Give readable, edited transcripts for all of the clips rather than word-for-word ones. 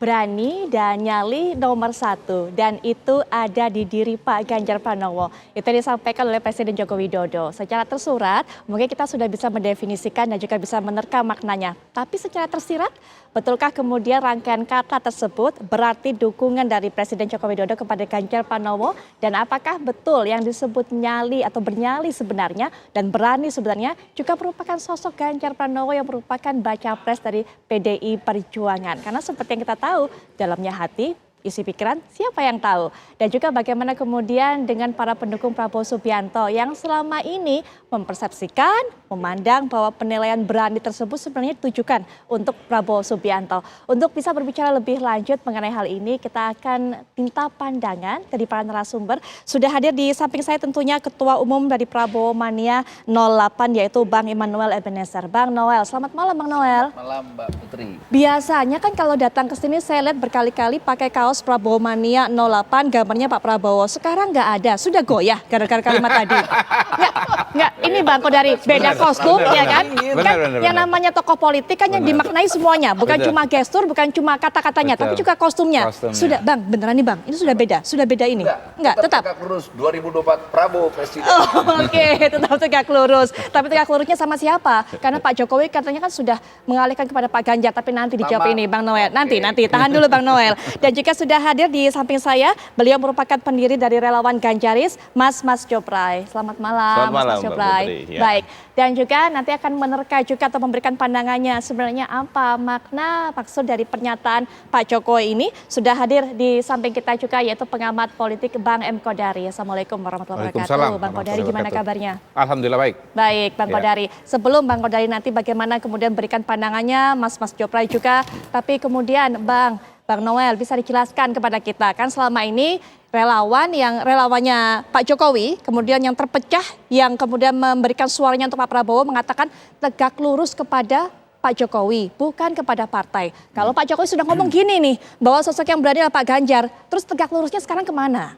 Berani dan nyali nomor satu, dan itu ada di diri Pak Ganjar Pranowo. Itu yang disampaikan oleh Presiden Joko Widodo. Secara tersurat, mungkin kita sudah bisa mendefinisikan dan juga bisa menerka maknanya. Tapi secara tersirat, betulkah kemudian rangkaian kata tersebut berarti dukungan dari Presiden Joko Widodo kepada Ganjar Pranowo? Dan apakah betul yang disebut nyali atau bernyali sebenarnya dan berani sebenarnya juga merupakan sosok Ganjar Pranowo yang merupakan baca pres dari PDI Perjuangan? Karena seperti yang kita tahu, dalamnya hati, isi pikiran, siapa yang tahu? Dan juga bagaimana kemudian dengan para pendukung Prabowo Subianto yang selama ini mempersepsikan, memandang bahwa penilaian berani tersebut sebenarnya ditujukan untuk Prabowo Subianto. Untuk bisa berbicara lebih lanjut mengenai hal ini, kita akan minta pandangan dari para narasumber. Sudah hadir di samping saya tentunya Ketua Umum dari Prabowo Mania 08 yaitu Bang Immanuel Ebenezer. Bang Noel, selamat malam Bang Noel. Selamat malam Mbak Putri. Biasanya kan kalau datang ke sini saya lihat berkali-kali pakai kaos Prabowo Mania 08, gambarnya Pak Prabowo. Sekarang nggak ada, sudah goyah gara-gara kalimat tadi. Nggak, ini Bang Kodari, beda kostum ya kan? Kan yang namanya tokoh politik kan yang dimaknai semuanya, bukan cuma gestur, bukan cuma kata-katanya, tapi juga kostumnya. Sudah Bang, beneran nih Bang, ini sudah beda ini? Enggak, tetap. Tegak lurus 2024 Prabowo Presiden. Oke, tetap tegak lurus. Tapi tegak lurusnya sama siapa? Karena Pak Jokowi katanya kan sudah mengalihkan kepada Pak Ganjar, tapi nanti dijawab ini Bang Noel. Nanti, tahan dulu Bang Noel. Dan juga sudah hadir di samping saya, beliau merupakan pendiri dari Relawan Ganjaris, Mas Jopray. Selamat malam, Mas Jopray. Ya. Baik, dan juga nanti akan menerka juga atau memberikan pandangannya sebenarnya apa makna maksud dari pernyataan Pak Jokowi ini. Sudah hadir di samping kita juga yaitu pengamat politik Bang M. Kodari. Assalamualaikum warahmatullahi wabarakatuh. Bang Kodari, gimana kabarnya? Alhamdulillah baik. Baik, Bang Kodari. Sebelum Bang Kodari nanti bagaimana kemudian berikan pandangannya, Mas Jopray juga. Tapi kemudian Bang Noel bisa dijelaskan kepada kita, kan selama ini relawannya Pak Jokowi, kemudian yang terpecah, yang kemudian memberikan suaranya untuk Pak Prabowo mengatakan tegak lurus kepada Pak Jokowi, bukan kepada partai. Kalau Pak Jokowi sudah ngomong gini nih, bahwa sosok yang berani adalah Pak Ganjar, terus tegak lurusnya sekarang kemana?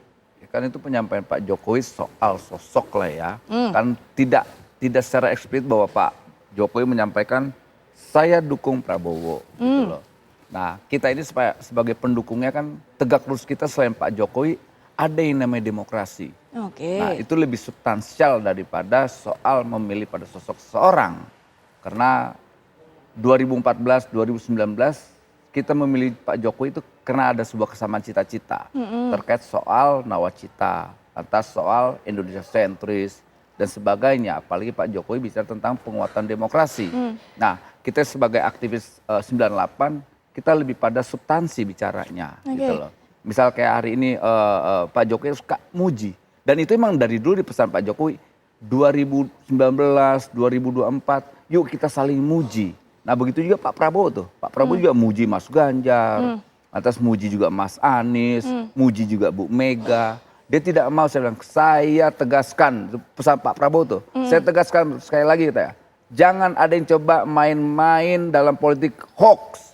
Kan itu penyampaian Pak Jokowi soal sosok lah ya. Kan tidak secara eksplisit bahwa Pak Jokowi menyampaikan saya dukung Prabowo gitu loh. Nah, kita ini sebagai pendukungnya kan tegak lurus kita selain Pak Jokowi ada yang namanya demokrasi. Oke. Nah, itu lebih substansial daripada soal memilih pada sosok seseorang. Karena 2014, 2019 kita memilih Pak Jokowi itu karena ada sebuah kesamaan cita-cita terkait soal nawacita, atas soal Indonesia sentris dan sebagainya. Apalagi Pak Jokowi bicara tentang penguatan demokrasi. Nah, kita sebagai aktivis 98 kita lebih pada substansi bicaranya gitu loh. Misal kayak hari ini Pak Jokowi suka muji. Dan itu emang dari dulu dipesan Pak Jokowi 2019, 2024 yuk kita saling muji. Nah begitu juga Pak Prabowo tuh. Pak Prabowo juga muji Mas Ganjar, atas muji juga Mas Anies, muji juga Bu Mega. Dia tidak mau, saya tegaskan pesan Pak Prabowo tuh. Saya tegaskan sekali lagi gitu ya. Jangan ada yang coba main-main dalam politik hoax.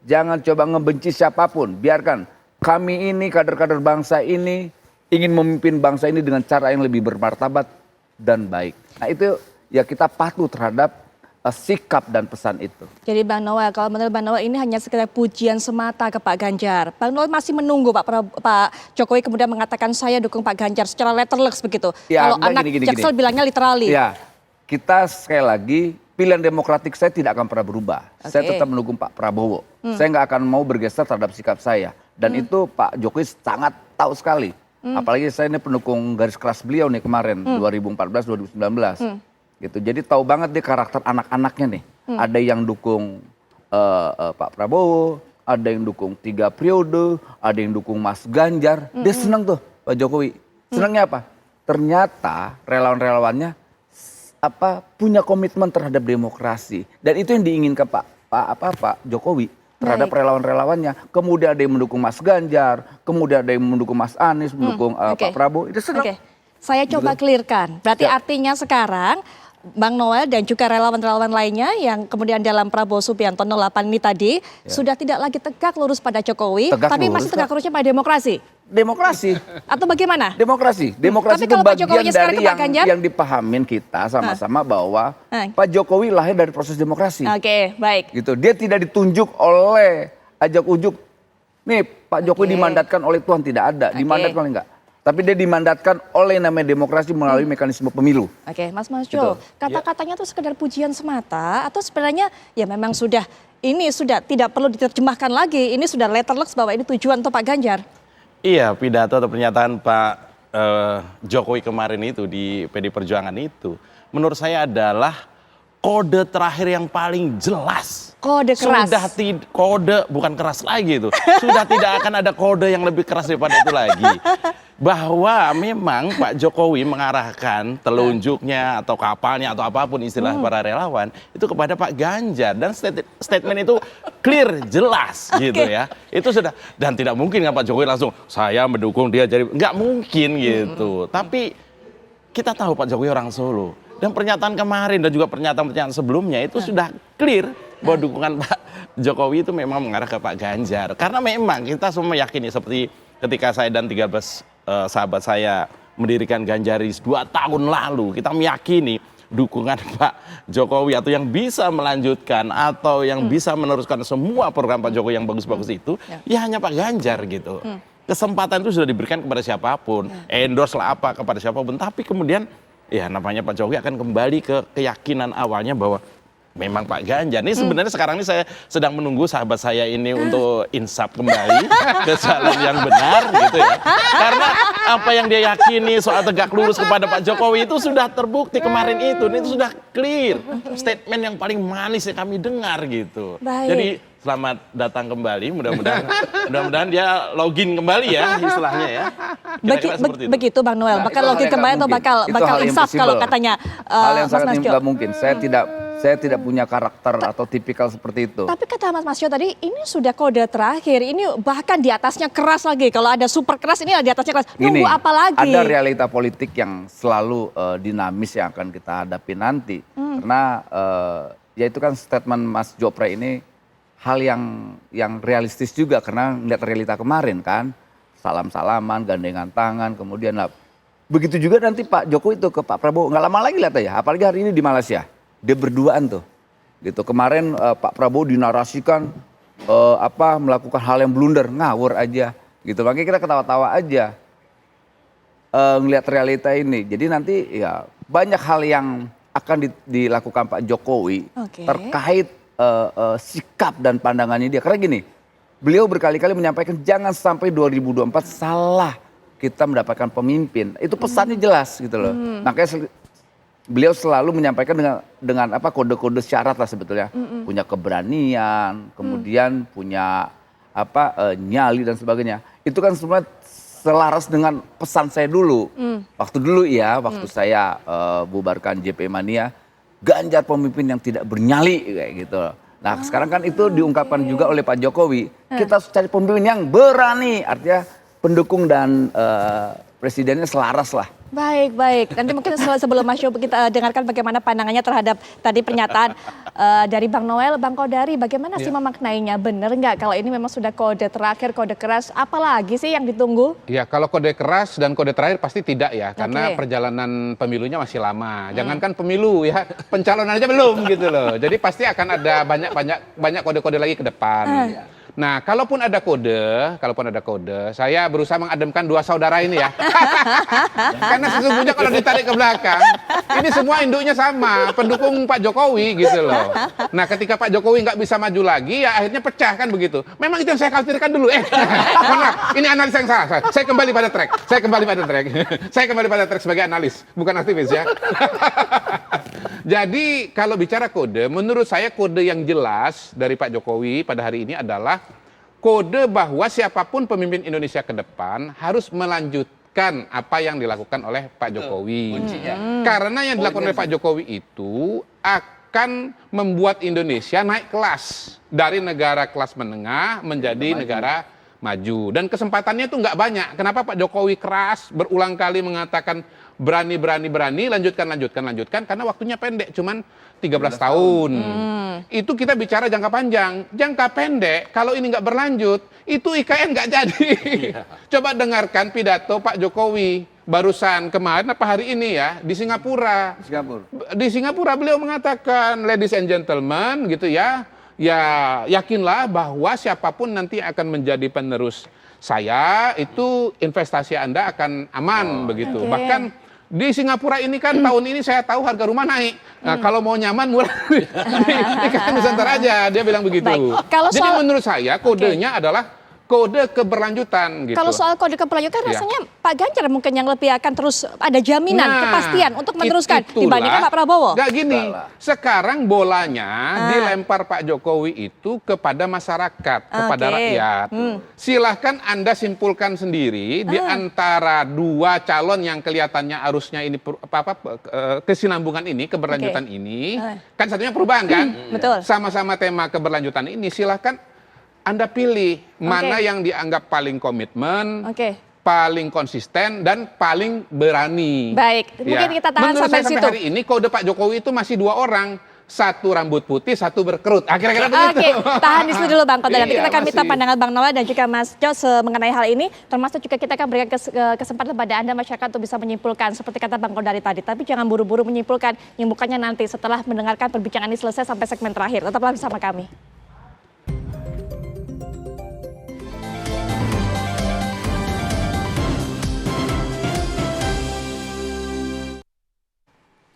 Jangan coba ngebenci siapapun, biarkan kami ini kader-kader bangsa ini ingin memimpin bangsa ini dengan cara yang lebih bermartabat dan baik. Nah itu ya kita patuh terhadap sikap dan pesan itu. Jadi Bang Noel, kalau menurut Bang Noel ini hanya sekedar pujian semata ke Pak Ganjar. Bang Noel masih menunggu Pak Jokowi kemudian mengatakan saya dukung Pak Ganjar secara letterless begitu. Ya, kalau anak Jaksel bilangnya literally. Ya, kita sekali lagi pilihan demokratik saya tidak akan pernah berubah. Saya tetap mendukung Pak Prabowo. Saya nggak akan mau bergeser terhadap sikap saya. Dan itu Pak Jokowi sangat tahu sekali. Apalagi saya ini pendukung garis keras beliau nih kemarin 2014-2019. Gitu. Jadi tahu banget dia karakter anak-anaknya nih. Ada yang dukung Pak Prabowo, ada yang dukung 3 periode, ada yang dukung Mas Ganjar. Dia senang tuh Pak Jokowi. Senangnya apa? Ternyata relawan-relawannya punya komitmen terhadap demokrasi. Dan itu yang diinginkan Pak Jokowi terhadap relawan-relawannya. Kemudian ada yang mendukung Mas Ganjar, kemudian ada yang mendukung Mas Anies, mendukung Pak Prabowo. Itu senang. Saya coba clearkan. Berarti artinya sekarang Bang Noel dan juga relawan-relawan lainnya yang kemudian dalam Prabowo Subianto 08 ini tadi sudah tidak lagi tegak lurus pada Jokowi, tapi masih tegak lurusnya pada demokrasi. Demokrasi. Atau bagaimana? Demokrasi. Demokrasi itu bagian dari yang dipahamin kita sama-sama bahwa Pak Jokowi lahir dari proses demokrasi. Oke, baik. Gitu. Dia tidak ditunjuk oleh ajak ujuk Nih Pak Jokowi dimandatkan oleh Tuhan, tidak ada. Dimandatkan oleh enggak. Tapi dia dimandatkan oleh namanya demokrasi melalui mekanisme pemilu. Oke, Mas Jo, Gitu. kata-katanya tuh sekedar pujian semata atau sebenarnya ya memang sudah ini sudah tidak perlu diterjemahkan lagi, ini sudah letterless bahwa ini tujuan untuk Pak Ganjar? Iya, pidato atau pernyataan Pak Jokowi kemarin itu di PD Perjuangan itu, menurut saya adalah kode terakhir yang paling jelas. Kode keras. Kode bukan keras lagi itu. Sudah tidak akan ada kode yang lebih keras daripada itu lagi. Bahwa memang Pak Jokowi mengarahkan telunjuknya atau kapalnya atau apapun istilah para relawan itu kepada Pak Ganjar, dan statement itu clear, jelas gitu ya. Itu sudah, dan tidak mungkin kan Pak Jokowi langsung saya mendukung dia jadi, nggak mungkin gitu. Tapi kita tahu Pak Jokowi orang Solo. Dan pernyataan kemarin dan juga pernyataan-pernyataan sebelumnya itu sudah clear bahwa dukungan Pak Jokowi itu memang mengarah ke Pak Ganjar. Karena memang kita semua meyakini, seperti ketika saya dan 13 sahabat saya mendirikan Ganjaris 2 tahun lalu, kita meyakini dukungan Pak Jokowi atau yang bisa melanjutkan atau yang bisa meneruskan semua program Pak Jokowi yang bagus-bagus itu, ya hanya Pak Ganjar gitu. Kesempatan itu sudah diberikan kepada siapapun, endorse lah apa kepada siapapun, tapi kemudian ya namanya Pak Jokowi akan kembali ke keyakinan awalnya bahwa memang Pak Ganjar. Ini sebenarnya sekarang ini saya sedang menunggu sahabat saya ini untuk insaf kembali ke jalan yang benar gitu ya. Karena apa yang dia yakini soal tegak lurus kepada Pak Jokowi itu sudah terbukti kemarin itu sudah clear. Statement yang paling manis yang kami dengar gitu. Baik. Jadi selamat datang kembali, mudah-mudahan dia login kembali ya istilahnya ya. Kira-kira seperti itu. Begitu Bang Noel, bakal itu login hal yang kembali nggak atau mungkin. bakal Itu hal insaf kalau impossible. katanya Hal yang Mas sangat Jo? nggak mungkin. Saya tidak punya karakter atau tipikal seperti itu. Tapi kata Mas Jo tadi ini sudah kode terakhir, ini bahkan di atasnya keras lagi. Kalau ada super keras ini di atasnya keras. Gini, Nunggu apa lagi? ada realita politik yang selalu dinamis yang akan kita hadapi nanti. Karena ya itu kan statement Mas Jopre ini hal yang realistis juga, karena melihat realita kemarin kan, salam-salaman, gandengan tangan, kemudian begitu juga nanti Pak Jokowi itu ke Pak Prabowo, nggak lama lagi lihat aja, apalagi hari ini di Malaysia, dia berduaan tuh, gitu. Kemarin Pak Prabowo dinarasikan melakukan hal yang blunder, ngawur aja, gitu. Makanya kita ketawa-tawa aja ngelihat realita ini. Jadi nanti ya banyak hal yang akan dilakukan Pak Jokowi terkait sikap dan pandangannya dia. Karena gini, beliau berkali-kali menyampaikan jangan sampai 2024 salah kita mendapatkan pemimpin. Itu pesannya jelas gitu loh. Makanya beliau selalu menyampaikan dengan kode-kode syarat lah sebetulnya. Punya keberanian, kemudian punya nyali dan sebagainya. Itu kan semua selaras dengan pesan saya dulu. Waktu saya bubarkan JP Mania, Ganjar pemimpin yang tidak bernyali kayak gitu. Nah sekarang kan itu diungkapkan juga oleh Pak Jokowi. Kita harus cari pemimpin yang berani, artinya pendukung dan presidennya selaras lah. Baik. Nanti mungkin sebelum Mas Jo kita dengarkan bagaimana pandangannya terhadap tadi pernyataan dari Bang Noel, Bang Kodari, bagaimana sih memaknainya? Benar nggak kalau ini memang sudah kode terakhir, kode keras, apalagi sih yang ditunggu? Ya kalau kode keras dan kode terakhir pasti tidak ya, karena perjalanan pemilunya masih lama. Jangankan pemilu ya, pencalonan aja belum gitu loh. Jadi pasti akan ada banyak kode-kode lagi ke depan. Nah, kalaupun ada kode, saya berusaha mengademkan dua saudara ini ya. Karena sesungguhnya kalau ditarik ke belakang, ini semua induknya sama, pendukung Pak Jokowi gitu loh. Nah, ketika Pak Jokowi nggak bisa maju lagi, ya akhirnya pecah kan begitu. Memang itu yang saya khawatirkan dulu. Maaf, ini analisa yang salah. Saya kembali pada track. Saya kembali pada track sebagai analis, bukan aktivis ya. Jadi kalau bicara kode, menurut saya kode yang jelas dari Pak Jokowi pada hari ini adalah kode bahwa siapapun pemimpin Indonesia ke depan harus melanjutkan apa yang dilakukan oleh Pak Jokowi. Karena yang dilakukan oleh Pak Jokowi itu akan membuat Indonesia naik kelas dari negara kelas menengah menjadi negara maju. Dan kesempatannya itu nggak banyak. Kenapa Pak Jokowi keras berulang kali mengatakan berani, lanjutkan, karena waktunya pendek, cuman 13 tahun. Itu kita bicara jangka panjang. Jangka pendek, kalau ini nggak berlanjut, itu IKN nggak jadi. Coba dengarkan pidato Pak Jokowi barusan kemarin hari ini ya, di Singapura. Di Singapura beliau mengatakan, ladies and gentlemen gitu ya, ya yakinlah bahwa siapapun nanti akan menjadi penerus saya, itu investasi Anda akan aman begitu. Oke. Bahkan di Singapura ini kan tahun ini saya tahu harga rumah naik. Nah, kalau mau nyaman murah di Kata Nusantara aja, dia bilang begitu. Baik. Kalau Jadi soal- menurut saya kodenya adalah kode keberlanjutan gitu. Kalau soal kode keberlanjutan Iya. rasanya Pak Ganjar mungkin yang lebih akan terus ada jaminan, Nah, kepastian untuk meneruskan itulah. dibandingkan Pak Prabowo. Nggak gini, Salah. sekarang bolanya dilempar Pak Jokowi itu kepada masyarakat, kepada Oke. rakyat. Silahkan Anda simpulkan sendiri di antara dua calon yang kelihatannya arusnya ini kesinambungan ini, keberlanjutan ini, kan satunya perubahan kan? Betul. Sama-sama tema keberlanjutan ini, silahkan Anda pilih mana yang dianggap paling komitmen, Oke. paling konsisten, dan paling berani. Baik, mungkin kita tahan Menurut sampai saya situ. hari ini kode Pak Jokowi itu masih dua orang. Satu rambut putih, satu berkerut. Kira-kira begitu. Oke, tahan di situ dulu Bang Kodar. Nanti Iya, kita akan minta masih. pandangan Bang Noel dan juga Mas Jos mengenai hal ini. Termasuk juga kita akan berikan kesempatan pada Anda masyarakat untuk bisa menyimpulkan seperti kata Bang Kodari tadi. Tapi jangan buru-buru menyimpulkan, nyimpukannya nanti setelah mendengarkan perbincangan ini selesai sampai segmen terakhir. Tetaplah bersama kami.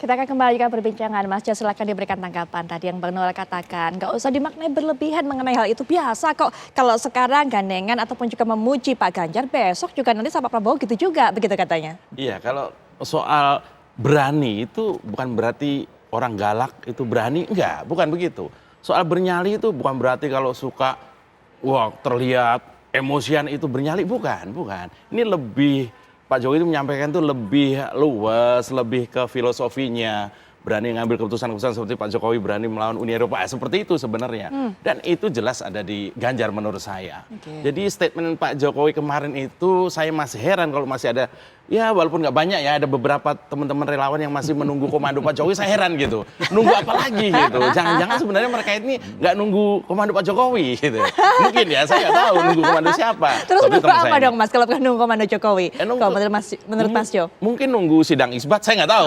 Kita akan kembali ke perbincangan. Mas Jos, silakan diberikan tanggapan tadi yang Bang Noel katakan. Nggak usah dimaknai berlebihan mengenai hal itu, biasa kok. Kalau sekarang gandengan ataupun juga memuji Pak Ganjar, besok juga nanti sama Pak Prabowo gitu juga, begitu katanya. Iya, kalau soal berani itu bukan berarti orang galak itu berani, enggak, bukan begitu. Soal bernyali itu bukan berarti kalau suka, wah terlihat emosian itu bernyali, bukan. Ini lebih, Pak Jokowi itu menyampaikan itu lebih luas, lebih ke filosofinya. Berani ngambil keputusan-keputusan seperti Pak Jokowi berani melawan Uni Eropa, seperti itu sebenarnya. Dan itu jelas ada di Ganjar menurut saya. Jadi statement Pak Jokowi kemarin itu saya masih heran kalau masih ada, ya walaupun nggak banyak ya, ada beberapa teman-teman relawan yang masih menunggu komando Pak Jokowi, saya heran gitu. Nunggu apa lagi gitu. Jangan-jangan sebenarnya mereka ini nggak nunggu komando Pak Jokowi gitu. Mungkin ya, saya nggak tahu nunggu komando siapa. Terus Tapi nunggu teman apa saya dong Mas kalau bukan nunggu komando Jokowi? nunggu- Kalau menurut Mas Jo. Mungkin nunggu sidang isbat, saya nggak tahu.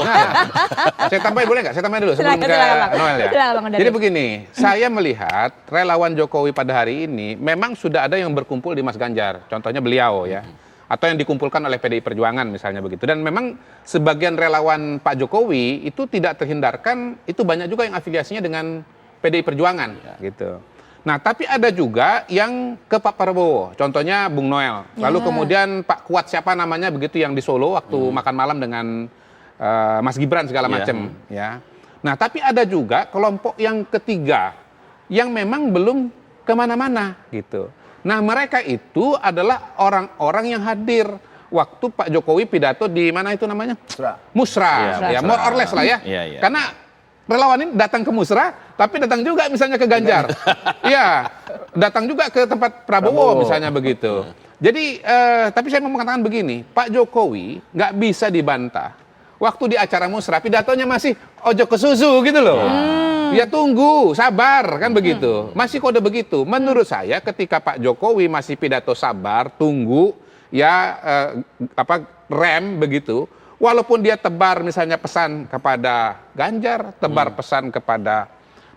Saya tambahin boleh nggak? Saya tambahin dulu sebelum Silakan, ke silakan, Bang. Noel ya. Silakan, Bang Kodari. Jadi begini, saya melihat relawan Jokowi pada hari ini memang sudah ada yang berkumpul di Mas Ganjar. Contohnya beliau ya. Atau yang dikumpulkan oleh PDI Perjuangan misalnya begitu. Dan memang sebagian relawan Pak Jokowi itu tidak terhindarkan, itu banyak juga yang afiliasinya dengan PDI Perjuangan gitu. Nah, tapi ada juga yang ke Pak Prabowo, contohnya Bung Noel. Lalu kemudian Pak Kuat siapa namanya begitu yang di Solo waktu makan malam dengan Mas Gibran segala Iya. macam ya. Nah, tapi ada juga kelompok yang ketiga yang memang belum kemana-mana gitu. Nah, mereka itu adalah orang-orang yang hadir waktu Pak Jokowi pidato di mana itu namanya? Musra. Iya, Ya, Musra. more or less lah ya. Iya, iya. Karena relawan ini datang ke Musra, tapi datang juga misalnya ke Ganjar. Iya, datang juga ke tempat Prabowo misalnya begitu. Jadi, tapi saya mau mengatakan begini, Pak Jokowi nggak bisa dibantah. Waktu di acara Musra, pidatonya masih ojo ke susu gitu loh. Ya tunggu, sabar, kan begitu. Masih kode begitu. Menurut saya ketika Pak Jokowi masih pidato sabar, tunggu, ya rem begitu. Walaupun dia tebar misalnya pesan kepada Ganjar, tebar pesan kepada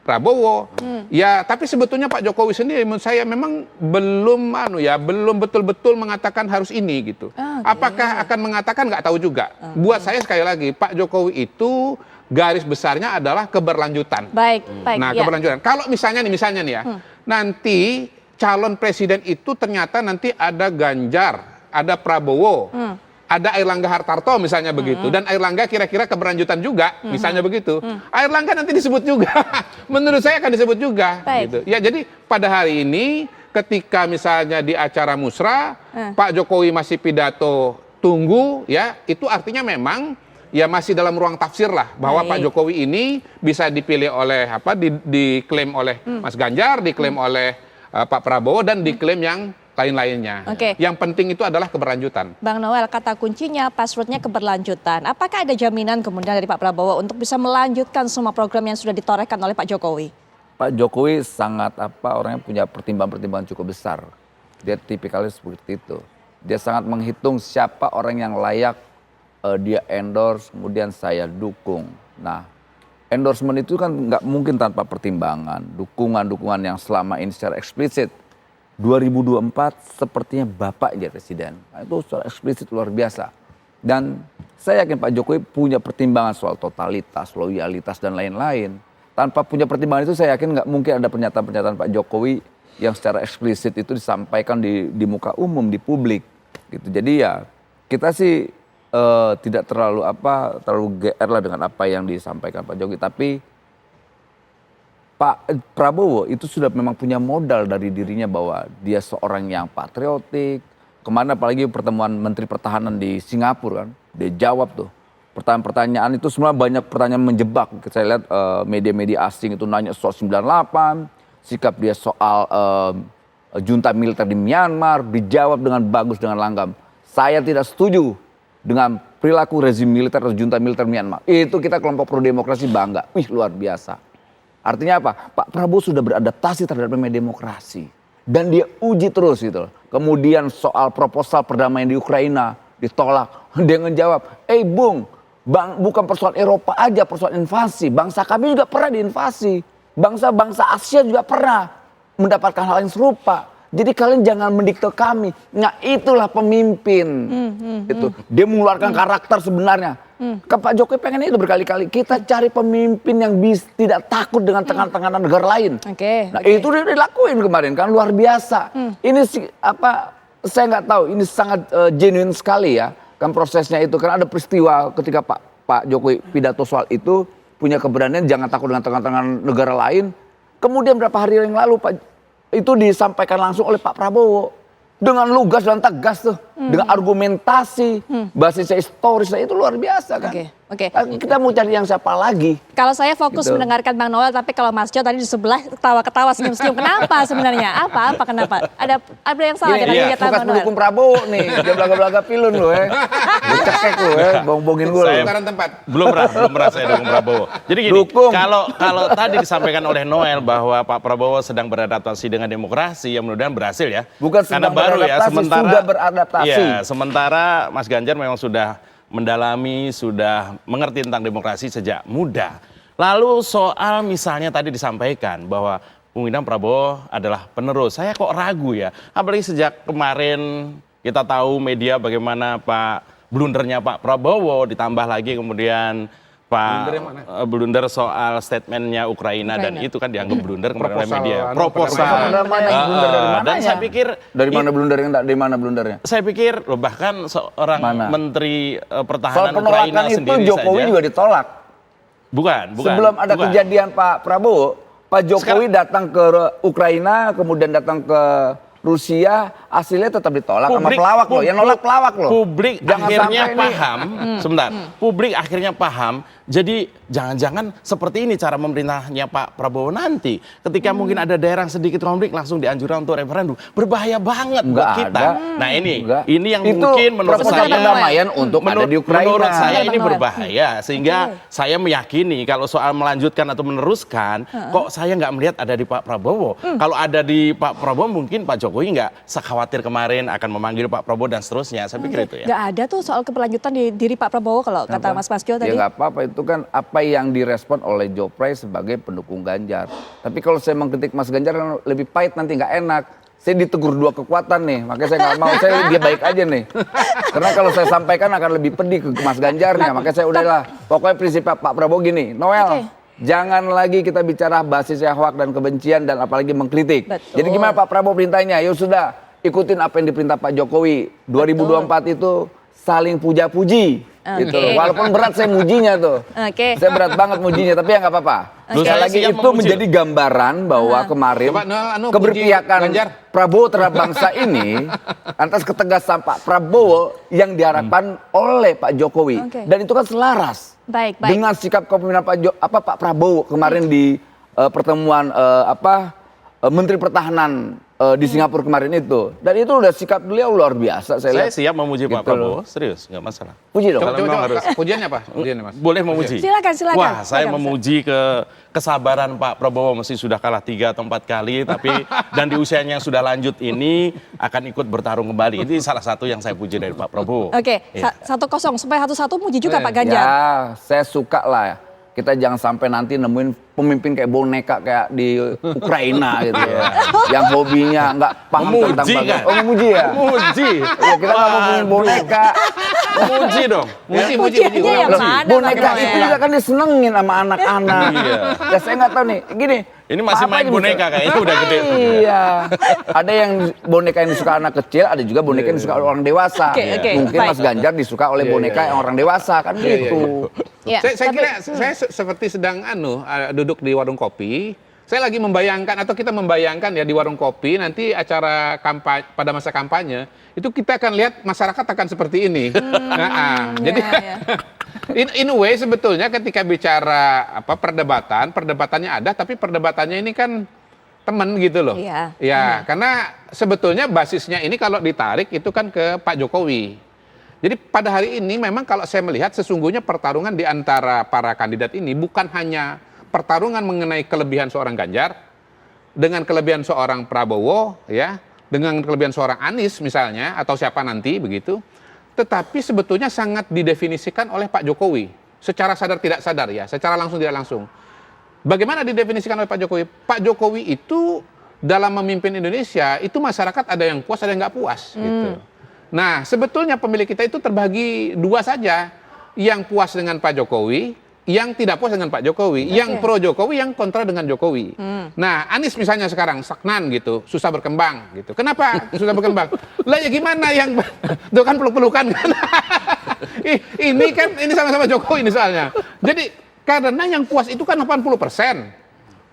Prabowo, ya tapi sebetulnya Pak Jokowi sendiri menurut saya memang belum belum betul-betul mengatakan harus ini gitu. Apakah akan mengatakan nggak tahu juga. Buat saya sekali lagi Pak Jokowi itu garis besarnya adalah keberlanjutan. Baik, Nah, ya. keberlanjutan. Kalau misalnya nih ya, nanti calon presiden itu ternyata nanti ada Ganjar, ada Prabowo, ada Airlangga Hartarto misalnya begitu, dan Airlangga kira-kira keberlanjutan juga, misalnya begitu. Airlangga nanti disebut juga, menurut saya akan disebut juga. Baik. Gitu. Ya jadi pada hari ini ketika misalnya di acara Musra, Pak Jokowi masih pidato tunggu, ya itu artinya memang ya masih dalam ruang tafsir lah bahwa Baik. Pak Jokowi ini bisa dipilih oleh diklaim oleh Mas Ganjar, diklaim oleh Pak Prabowo, dan diklaim yang lain-lainnya. Oke. Yang penting itu adalah keberlanjutan. Bang Noel, kata kuncinya passwordnya keberlanjutan. Apakah ada jaminan kemudian dari Pak Prabowo untuk bisa melanjutkan semua program yang sudah ditorehkan oleh Pak Jokowi? Pak Jokowi sangat orangnya punya pertimbangan-pertimbangan cukup besar. Dia tipikalnya seperti itu. Dia sangat menghitung siapa orang yang layak dia endorse, kemudian saya dukung. Nah, endorsement itu kan nggak mungkin tanpa pertimbangan, dukungan-dukungan yang selama ini secara eksplisit. 2024 sepertinya Bapak jadi presiden. Nah, itu secara eksplisit luar biasa. Dan saya yakin Pak Jokowi punya pertimbangan soal totalitas, loyalitas dan lain-lain. Tanpa punya pertimbangan itu saya yakin nggak mungkin ada pernyataan-pernyataan Pak Jokowi yang secara eksplisit itu disampaikan di muka umum, di publik. Gitu. Jadi ya kita sih tidak terlalu GR lah dengan apa yang disampaikan Pak Jokowi. Tapi Pak Prabowo itu sudah memang punya modal dari dirinya bahwa dia seorang yang patriotik. Kemana apalagi pertemuan Menteri Pertahanan di Singapura kan, dia jawab tuh. Pertanyaan-pertanyaan itu semua banyak pertanyaan menjebak. Saya lihat media-media asing itu nanya soal 98, sikap dia soal junta militer di Myanmar, dijawab dengan bagus, dengan langgam. Saya tidak setuju dengan perilaku rezim militer atau junta militer Myanmar. Itu kita kelompok pro-demokrasi bangga. Wih, luar biasa. Artinya apa? Pak Prabowo sudah beradaptasi terhadap namanya demokrasi. Dan dia uji terus gitu. Kemudian soal proposal perdamaian di Ukraina ditolak. Dia ngejawab, Bung, bukan persoalan Eropa aja, persoalan invasi. Bangsa kami juga pernah diinvasi. Bangsa-bangsa Asia juga pernah mendapatkan hal yang serupa. Jadi kalian jangan mendikte kami. Nah itulah pemimpin. Itu dia mengeluarkan karakter sebenarnya. Pak Jokowi pengen itu berkali-kali. Kita cari pemimpin yang tidak takut dengan tekanan negara lain. Nah itu dia dilakuin kemarin kan luar biasa. Ini saya nggak tahu. Ini sangat genuine sekali ya kan prosesnya itu. Karena ada peristiwa ketika Pak Jokowi pidato soal itu punya keberanian jangan takut dengan tekanan negara lain. Kemudian beberapa hari yang lalu itu disampaikan langsung oleh Pak Prabowo dengan lugas dan tegas tuh, dengan argumentasi, basisnya historis, itu luar biasa kan. Oke. Kita mau cari yang siapa lagi? Kalau saya fokus gitu. Mendengarkan Bang Noel, tapi kalau Mas Jo tadi di sebelah ketawa-ketawa, senyum-senyum. Kenapa sebenarnya? Kenapa? Ada yang salah dengan kegiatan Bekas Bang Noel? pendukung Prabowo nih, dia belaga-belaga pilun loh Lu cekek lu bong-bongin gue. Sekarang tempat. Belum pernah saya dukung Prabowo. Jadi gini, kalau tadi disampaikan oleh Noel bahwa Pak Prabowo sedang beradaptasi dengan demokrasi, yang mudah-mudahan berhasil ya. Bukan karena sedang baru ya, beradaptasi, sudah beradaptasi. Ya, sementara Mas Ganjar memang sudah mendalami, sudah mengerti tentang demokrasi sejak muda. Lalu soal misalnya tadi disampaikan bahwa pemimpinan Prabowo adalah penerus. Saya kok ragu ya, apalagi sejak kemarin kita tahu media bagaimana blundernya Pak Prabowo, ditambah lagi kemudian blunder soal statementnya Ukraina dan itu kan dianggap blunder kemarin oleh media. Proposal. Dan saya pikir dari mana blundernya? Saya pikir bahkan seorang Menteri Pertahanan soal Ukraina itu sendiri Jokowi saja. juga ditolak. Bukan. Sebelum ada kejadian Pak Prabowo, Pak Jokowi datang ke Ukraina, kemudian datang ke Rusia, hasilnya tetap ditolak sama pelawak loh. Yang nolak pelawak loh. Publik akhirnya paham, sebentar. Publik akhirnya paham. Jadi jangan-jangan seperti ini cara memerintahnya Pak Prabowo nanti. Ketika mungkin ada daerah sedikit konflik langsung dianjurkan untuk referendum. Berbahaya banget buat kita. Nah ini yang itu mungkin menurut saya perdamaian untuk ada di Ukraina. Menurut saya ini berbahaya. Sehingga saya meyakini kalau soal melanjutkan atau meneruskan, kok saya nggak melihat ada di Pak Prabowo. Kalau ada di Pak Prabowo mungkin Pak Jokowi nggak sekhawatir kemarin akan memanggil Pak Prabowo dan seterusnya. Saya pikir itu ya. Nggak ada tuh soal keberlanjutan di diri Pak Prabowo kalau kata Mas Jo tadi. Ya nggak apa-apa, itu kan apa yang direspon oleh Jokowi sebagai pendukung Ganjar. Tapi kalau saya mengkritik Mas Ganjar kan lebih pahit nanti nggak enak. Saya ditegur dua kekuatan nih, makanya saya nggak mau, dia baik aja nih. Karena kalau saya sampaikan akan lebih pedih ke Mas Ganjarnya, makanya saya udahlah. Pokoknya prinsip Pak Prabowo gini, Noel. Jangan lagi kita bicara basisnya hoak dan kebencian dan apalagi mengkritik. Betul. Jadi gimana Pak Prabowo perintahnya? Ya sudah, ikutin apa yang diperintah Pak Jokowi. 2024 itu saling puja-puji. Gitu. Walaupun berat saya mujinya tuh. Saya berat banget mujinya, tapi ya nggak apa-apa. Sekali lagi itu menjadi gambaran bahwa kemarin keberpihakan Prabowo terhadap bangsa ini atas ketegasan Pak Prabowo yang diharapkan oleh Pak Jokowi. Dan itu kan selaras dengan sikap kepemimpinan Pak Prabowo kemarin di pertemuan Menteri Pertahanan di Singapura kemarin itu. Dan itu udah sikap beliau luar biasa. Saya siap memuji gitu Pak Prabowo, serius, nggak masalah. Puji dong. Pujiannya apa? Pujiannya Mas. Boleh memuji. Silakan. Wah, saya memuji kesabaran Pak Prabowo, mesti sudah kalah 3 atau 4 kali, tapi dan di usianya yang sudah lanjut ini akan ikut bertarung kembali. Ini salah satu yang saya puji dari Pak Prabowo. 1-0 supaya 1-1 muji juga Pak Ganjar. Ya, saya suka lah ya. kita jangan sampai nanti nemuin pemimpin kayak boneka kayak di Ukraina gitu ya. Yang hobinya nggak paham tentang Memuji kan? Oh, memuji ya? Muji. Ya, kita nggak mau punya boneka. Muji dong. Muji. aja yang Loh, mana, boneka Bang itu Noel? juga kan disenengin sama anak-anak. Iya. Ya saya nggak tahu nih, gini. Ini masih apa main aja boneka bisa. kayaknya udah gede. Iya. Ada yang boneka yang disuka anak kecil, ada juga boneka yang disuka orang dewasa. Oke, Mungkin baik. Mas Ganjar disuka oleh boneka yang orang dewasa kan gitu. Ya, Saya tapi- kira saya seperti sedang duduk di warung kopi. Saya lagi membayangkan atau kita membayangkan ya di warung kopi nanti acara kampanye pada masa kampanye itu kita akan lihat masyarakat akan seperti ini. Jadi ya. in a way sebetulnya ketika bicara perdebatannya ada tapi perdebatannya ini kan teman gitu loh. Iya. Ya, karena sebetulnya basisnya ini kalau ditarik itu kan ke Pak Jokowi. Jadi pada hari ini memang kalau saya melihat sesungguhnya pertarungan di antara para kandidat ini bukan hanya pertarungan mengenai kelebihan seorang Ganjar dengan kelebihan seorang Prabowo ya, dengan kelebihan seorang Anies misalnya atau siapa nanti begitu. Tetapi sebetulnya sangat didefinisikan oleh Pak Jokowi secara sadar tidak sadar ya, secara langsung tidak langsung. Bagaimana didefinisikan oleh Pak Jokowi? Pak Jokowi itu dalam memimpin Indonesia itu masyarakat ada yang puas ada yang nggak puas gitu. Nah, sebetulnya pemilih kita itu terbagi dua saja, yang puas dengan Pak Jokowi, yang tidak puas dengan Pak Jokowi, yang pro Jokowi, yang kontra dengan Jokowi. Nah, Anies misalnya sekarang stagnan gitu, susah berkembang gitu. Kenapa susah berkembang? Lah ya gimana yang itu kan peluk-pelukan kan? ini sama-sama Jokowi ini soalnya. Jadi karena yang puas itu kan 80%.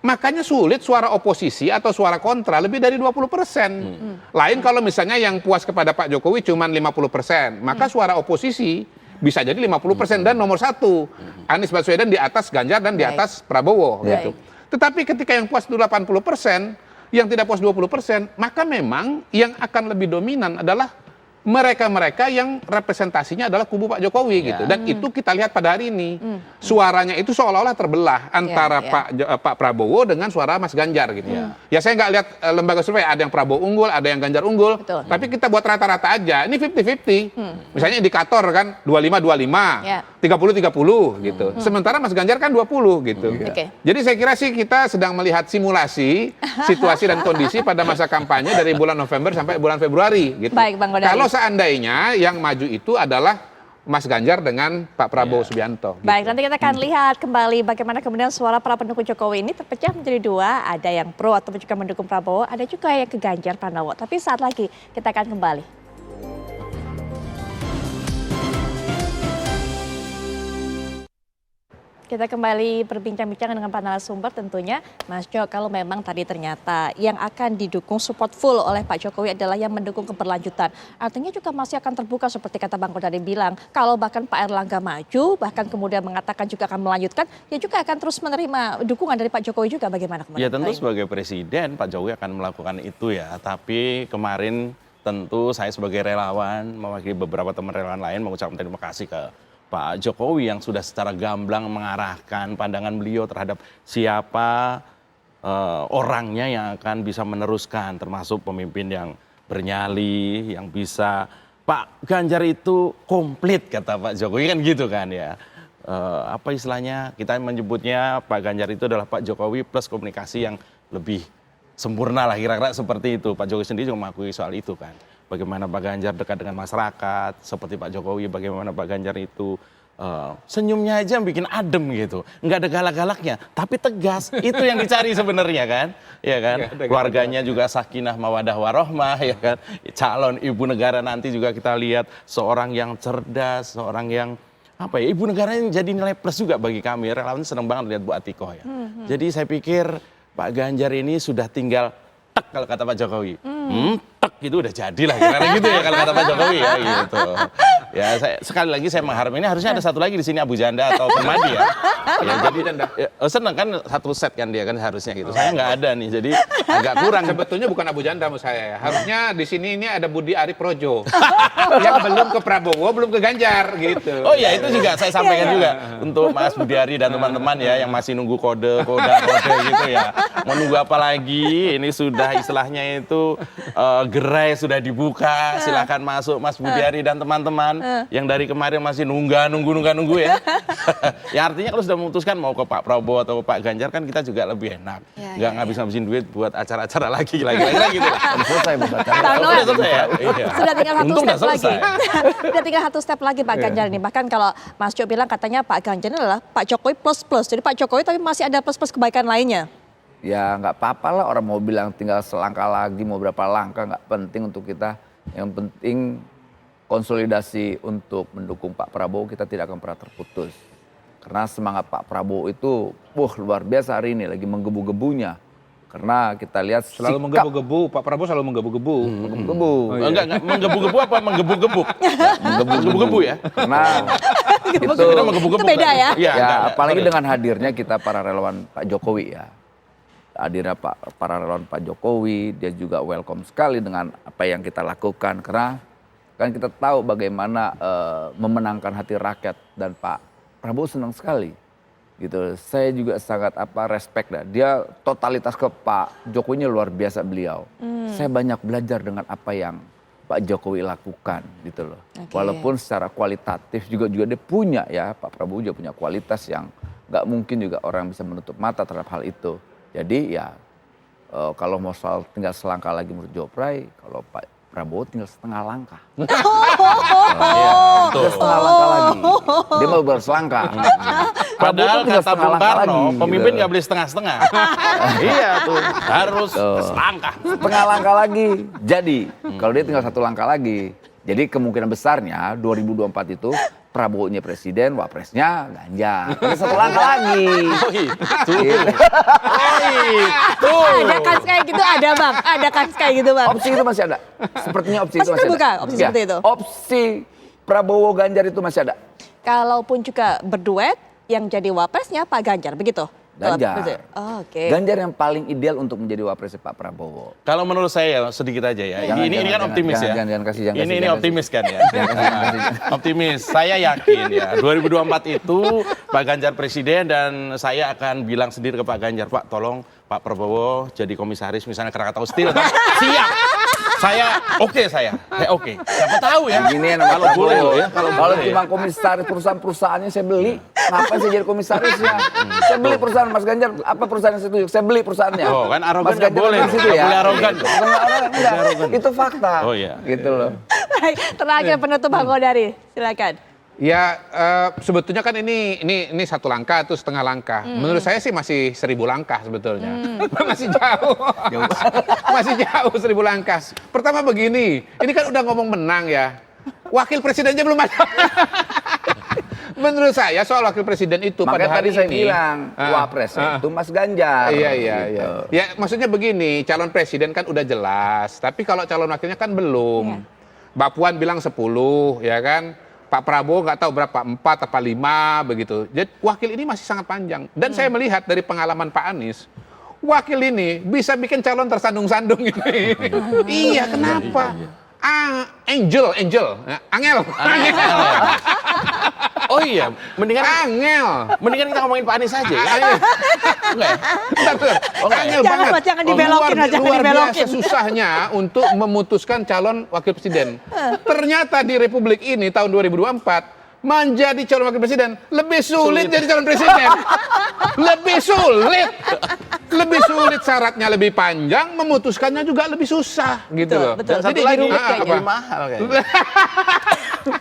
Makanya sulit suara oposisi atau suara kontra lebih dari 20%. Lain kalau misalnya yang puas kepada Pak Jokowi cuma 50%, maka suara oposisi bisa jadi 50% dan nomor satu. Anies Baswedan di atas Ganjar dan di atas Prabowo. Gitu. Tetapi ketika yang puas itu 80%, yang tidak puas 20%, maka memang yang akan lebih dominan adalah mereka-mereka yang representasinya adalah kubu Pak Jokowi gitu. Dan itu kita lihat pada hari ini. Suaranya itu seolah-olah terbelah antara Pak Prabowo dengan suara Mas Ganjar gitu. Ya saya nggak lihat lembaga survei ada yang Prabowo unggul, ada yang Ganjar unggul. Betul. Tapi kita buat rata-rata aja. Ini 50-50. Misalnya indikator kan 25-25, 30-30 gitu. Sementara Mas Ganjar kan 20 gitu. Oke. Jadi saya kira sih kita sedang melihat simulasi situasi dan kondisi pada masa kampanye dari bulan November sampai bulan Februari gitu. Baik, Bang Kodari. Kalau seandainya yang maju itu adalah Mas Ganjar dengan Pak Prabowo Subianto. Baik, gitu. nanti kita akan lihat kembali bagaimana kemudian suara para pendukung Jokowi ini terpecah menjadi dua. Ada yang pro atau juga mendukung Prabowo, ada juga yang ke Ganjar Pranowo. Tapi saat lagi kita akan kembali. Kita kembali berbincang-bincang dengan Pak narasumber tentunya. Mas Jo, kalau memang tadi ternyata yang akan didukung support full oleh Pak Jokowi adalah yang mendukung keberlanjutan. Artinya juga masih akan terbuka seperti kata Bang Kodari bilang. Kalau bahkan Pak Erlangga maju, bahkan kemudian mengatakan juga akan melanjutkan, ya juga akan terus menerima dukungan dari Pak Jokowi juga. Bagaimana kemudian? Ya tentu Baik. sebagai presiden Pak Jokowi akan melakukan itu ya. Tapi kemarin tentu saya sebagai relawan mewakili beberapa teman relawan lain mengucapkan terima kasih ke Pak Jokowi yang sudah secara gamblang mengarahkan pandangan beliau terhadap siapa orangnya yang akan bisa meneruskan, termasuk pemimpin yang bernyali, yang bisa Pak Ganjar itu komplit kata Pak Jokowi kan gitu kan ya. Apa istilahnya kita menyebutnya Pak Ganjar itu adalah Pak Jokowi plus komunikasi yang lebih sempurna lah kira-kira seperti itu. Pak Jokowi sendiri juga mengakui soal itu kan. Bagaimana Pak Ganjar dekat dengan masyarakat, seperti Pak Jokowi, bagaimana Pak Ganjar itu senyumnya aja bikin adem gitu, nggak ada galak-galaknya, tapi tegas. Itu yang dicari sebenarnya kan, ya kan. Keluarganya juga sakinah mawadah warohmah, ya kan. Calon ibu negara nanti juga kita lihat seorang yang cerdas, seorang yang apa ya, ibu negara yang jadi nilai plus juga bagi kami. Relawan senang banget lihat Bu Atikoh ya. Jadi saya pikir Pak Ganjar ini sudah tinggal tek kalau kata Pak Jokowi. Tek itu udah jadilah kira-kira gitu ya kalau kata Pak Jokowi ya gitu. Ya sekali lagi saya mengharap ini harusnya ada satu lagi di sini Abu Janda atau Permadi ya. Ya jadi senang kan satu set kan dia kan harusnya gitu. Saya nggak ada nih jadi agak kurang. Sebetulnya bukan Abu Janda menurut saya. Harusnya di sini ini ada Budi Ari Projo. Yang belum ke Prabowo, belum ke Ganjar gitu. Oh iya itu juga saya sampaikan juga untuk Mas Budi Ari dan teman-teman ya yang masih nunggu kode gitu ya. Mau nunggu apa lagi? Ini sudah istilahnya itu gerai sudah dibuka. Silakan masuk Mas Budi Ari dan teman-teman. yang dari kemarin masih nunggu ya. Ya artinya kalau sudah memutuskan mau ke Pak Prabowo atau Pak Ganjar kan kita juga lebih enak. Nggak ngabis-ngabisin duit buat acara-acara lagi gitu lah. Selesai buat acara. Bang Noel, Sudah selesai ya? Iya. sudah tinggal satu Untung step udah lagi. selesai. Sudah tinggal satu step lagi Pak Ganjar ini. Bahkan kalau Mas Jo bilang katanya Pak Ganjar ini adalah Pak Jokowi plus. Jadi Pak Jokowi tapi masih ada plus kebaikan lainnya. Ya nggak apa-apa lah orang mau bilang tinggal selangkah lagi, mau berapa langkah, nggak penting untuk kita. Yang penting konsolidasi untuk mendukung Pak Prabowo kita tidak akan pernah terputus. Karena semangat Pak Prabowo itu luar biasa hari ini, lagi menggebu-gebunya. Karena kita lihat Selalu menggebu-gebu, Pak Prabowo selalu menggebu-gebu. menggebu-gebu. Enggak, menggebu-gebu apa menggebu-gebuk? Menggebu-gebu ya? Karena itu, Kita menggebu-gebuk. Itu beda ya? Iya, ya enggak, apalagi sorry. dengan hadirnya kita para relawan Pak Jokowi ya. Hadirnya para relawan Pak Jokowi, dia juga welcome sekali dengan apa yang kita lakukan. Karena kan kita tahu bagaimana memenangkan hati rakyat dan Pak Prabowo senang sekali. Gitu. Saya juga sangat respect dah. Dia totalitas ke Pak Jokowinya luar biasa beliau. Saya banyak belajar dengan apa yang Pak Jokowi lakukan gitu loh. Oke. Walaupun secara kualitatif juga dia punya ya, Pak Prabowo juga punya kualitas yang nggak mungkin juga orang bisa menutup mata terhadap hal itu. Jadi ya kalau mau tinggal selangkah lagi menurut Jopray, kalau Pak Prabowo tinggal setengah langkah. Tinggal setengah langkah lagi. Dia mau berselangkah. Padahal tinggal kata setengah Bung langkah Karno, lagi, pemimpin gitu. nggak boleh setengah-setengah. Iya tuh, harus selangkah. Setengah langkah lagi. Jadi kalau dia tinggal satu langkah lagi. Jadi kemungkinan besarnya 2024 itu Prabowo-nya presiden, wapresnya Ganjar. Tinggal satu langkah lagi. Oh itu. Gitu. Ada kans kayak gitu ada Bang, ada kans kayak gitu Bang. Opsi itu masih ada. Sepertinya opsi itu Masih masih terbuka, ada. opsi Ya, seperti itu? Opsi Prabowo Ganjar itu masih ada. Kalaupun juga berduet, yang jadi wapresnya Pak Ganjar, begitu? Ganjar. Oh, oke. Ganjar yang paling ideal untuk menjadi wapresnya Pak Prabowo. Kalau menurut saya sedikit aja ya. Jangan, ini kan jangan, optimis ya. jangan kasih, jangan ini kasih. optimis kan ya. Optimis. Saya yakin ya 2024 itu Pak Ganjar presiden dan saya akan bilang sendiri ke Pak Ganjar, Pak tolong Pak Prabowo jadi komisaris misalnya Krakatau Steel. Siap. Saya oke. Siapa tahu ya. Gini ya kalau namanya boleh Prabowo. loh ya. Kalau Kalau boleh cuma ya. komisaris perusahaan-perusahaannya saya beli, ngapain saya jadi komisarisnya? Saya beli perusahaan Mas Ganjar, apa perusahaan yang saya tunjuk? Saya beli perusahaannya. Oh, kan arogan Mas nggak Ganjar boleh. kan di situ Nggak ya. boleh arogan. Bukan arogan, enggak. Itu fakta. Oh, iya. Gitu loh. Baik, terakhir penutup Bang Kodari, silakan. Ya sebetulnya kan ini satu langkah atau setengah langkah. Menurut saya sih masih 1000 langkah sebetulnya. Masih jauh. Masih jauh 1000 langkah. Pertama begini, ini kan udah ngomong menang ya. Wakil presidennya belum ada. Menurut saya soal wakil presiden itu pada Makanya hari tadi saya ini bilang, wapresnya itu Mas Ganjar. Iya. Gitu. Ya maksudnya begini, calon presiden kan udah jelas, tapi kalau calon wakilnya kan belum. Mbak Puan bilang 10, ya kan? Pak Prabowo nggak tahu berapa, 4 apa 5 begitu. Jadi wakil ini masih sangat panjang. Dan saya melihat dari pengalaman Pak Anies, wakil ini bisa bikin calon tersandung-sandung ini. Iya, kenapa? Angel. Oh iya, mendingan kita ngomongin Pak Anies aja ya. Enggak ya? Angel Jangan, banget. Mas, jangan dibelokin, Mas, jangan luar dibelokin. biasa susahnya untuk memutuskan calon wakil presiden. Ternyata di Republik ini tahun 2024 menjadi calon wakil presiden lebih sulit jadi calon presiden. Lebih sulit syaratnya lebih panjang, memutuskannya juga lebih susah gitu loh. Betul. Dan satu Jadi lagi rumit kayaknya. lebih mahal kayaknya.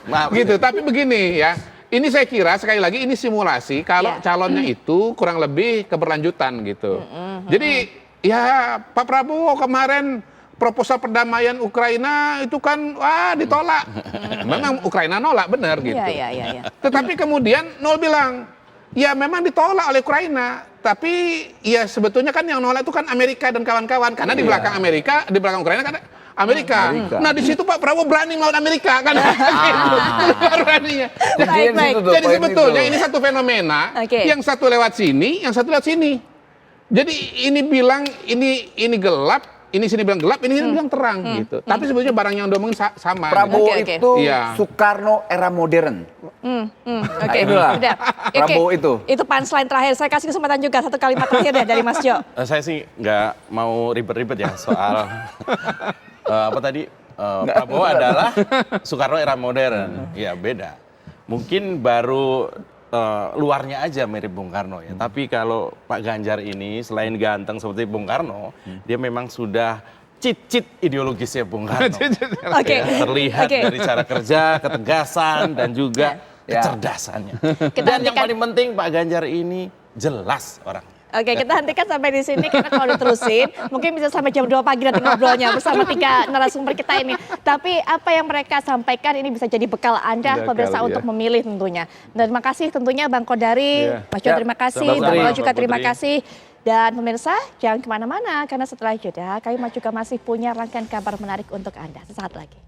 Maaf. Gitu. Tapi begini ya, ini saya kira sekali lagi ini simulasi kalau calonnya itu kurang lebih keberlanjutan gitu. Jadi ya Pak Prabowo kemarin proposal perdamaian Ukraina itu kan ditolak. Memang Ukraina nolak benar gitu. Iya. Tetapi kemudian Nol bilang, ya memang ditolak oleh Ukraina, tapi ya sebetulnya kan yang nolak itu kan Amerika dan kawan-kawan, karena di belakang Amerika, di belakang Ukraina kan Amerika. Nah di situ Pak Prabowo berani melawan Amerika kan. Gitu. Beraninya. Baik. Jadi sebetulnya ini satu fenomena, yang satu lewat sini, yang satu lewat sini. Jadi ini bilang ini gelap, ini sini bilang gelap, ini bilang terang gitu. Tapi sebetulnya barang yang diomongin sama. Prabowo Oke. itu Iya. Soekarno era modern. Oke, itulah. udah. Prabowo itu. Itu punchline terakhir. Saya kasih kesempatan juga satu kalimat terakhir deh dari Mas Jo. Saya sih nggak mau ribet-ribet ya soal apa tadi Prabowo adalah Soekarno era modern. Ya beda. Mungkin baru luarnya aja mirip Bung Karno ya. Tapi kalau Pak Ganjar ini selain ganteng seperti Bung Karno, dia memang sudah cicit ideologisnya Bung Karno. Oke. Ya, terlihat Oke. dari cara kerja, ketegasan dan juga Ya. kecerdasannya. Kita Dan yang hentikan. paling penting Pak Ganjar ini jelas orang. Oke, kita hentikan sampai di sini karena kalau diterusin mungkin bisa sampai jam 2 pagi nanti ngobrolnya bersama 3 narasumber kita ini. Tapi apa yang mereka sampaikan ini bisa jadi bekal Anda Bekal, pemirsa ya. untuk memilih tentunya. Dan terima kasih tentunya Bang Kodari, Iya. Mas Jo Ya, terima kasih, sama-sama, Bang Lo juga Mbak terima Putri. kasih. Dan pemirsa jangan kemana-mana karena setelah jeda kami juga masih punya rangkaian kabar menarik untuk Anda. Sesaat lagi.